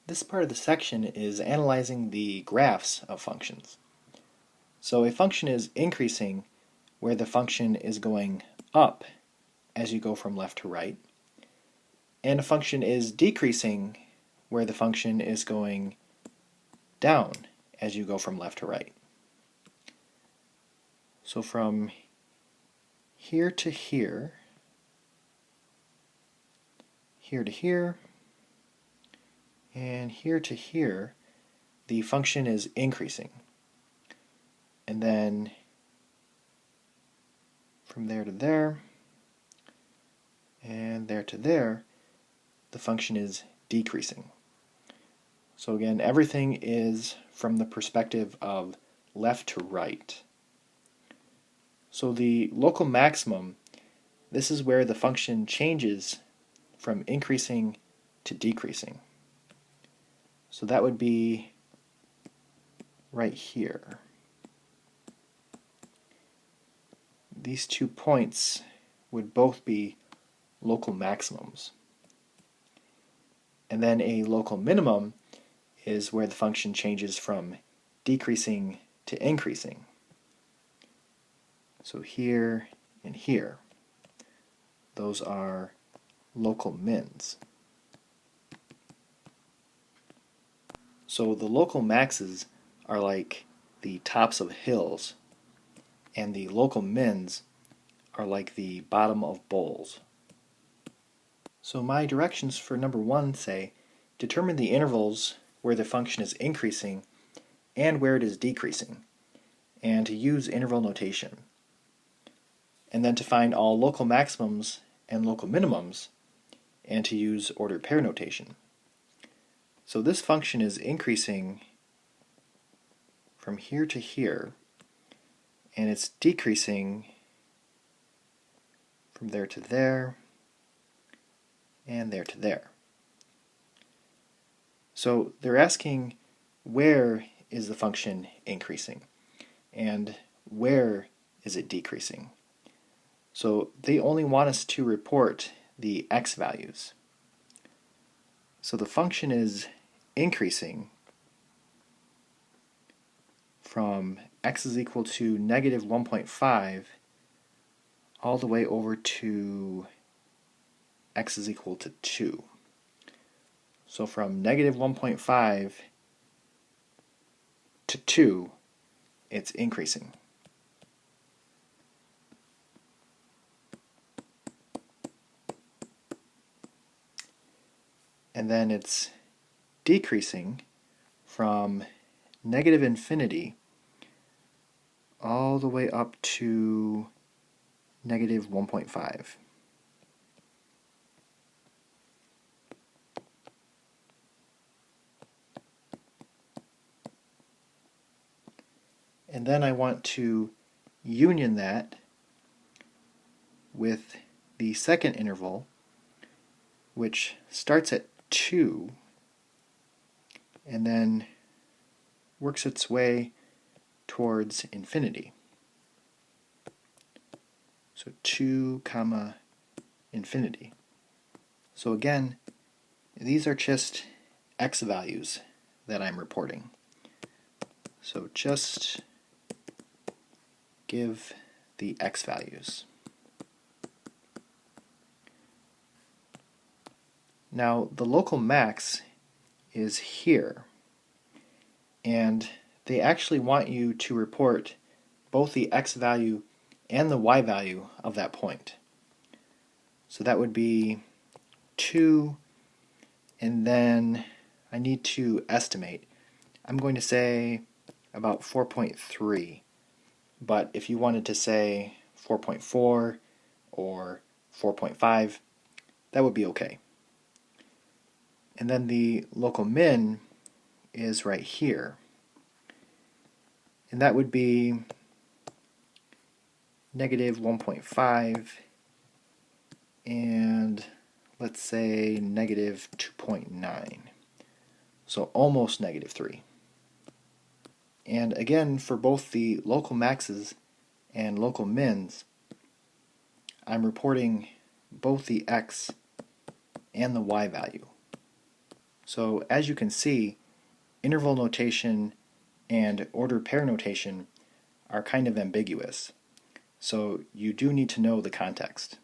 This part of the section is analyzing the graphs of functions. So a function is increasing where the function is going up as you go from left to right, and a function is decreasing where the function is going down as you go from left to right. So from here to here, here to here, and here to here, the function is increasing. And then from there to there, and there to there, the function is decreasing. So again, everything is from the perspective of left to right. So the local maximum, this is where the function changes from increasing to decreasing. So that would be right here. These 2 points would both be local maximums. And then a local minimum is where the function changes from decreasing to increasing. So here and here, those are local mins. So the local maxes are like the tops of hills, and the local mins are like the bottom of bowls. So my directions for number 1 say, determine the intervals where the function is increasing and where it is decreasing, and to use interval notation. And then to find all local maximums and local minimums, and to use ordered pair notation. So this function is increasing from here to here, and it's decreasing from there to there, and there to there. So they're asking, where is the function increasing, and where is it decreasing? So they only want us to report the x values. So the function is increasing from x is equal to negative 1.5 all the way over to x is equal to 2. So from negative 1.5 to 2, it's increasing. And then it's decreasing from negative infinity all the way up to negative 1.5. And then I want to union that with the second interval, which starts at 2 and then works its way towards infinity. So 2 comma infinity. So again, these are just x values that I'm reporting. So just give the x values. Now the local max is here, and they actually want you to report both the x value and the y value of that point. So that would be 2, and then I need to estimate. I'm going to say about 4.3, but if you wanted to say 4.4 or 4.5, that would be okay. And then the local min is right here, and that would be negative 1.5 and let's say negative 2.9, so almost negative 3. And again, for both the local maxes and local mins, I'm reporting both the x and the y value. So as you can see, interval notation and order pair notation are kind of ambiguous. So you do need to know the context.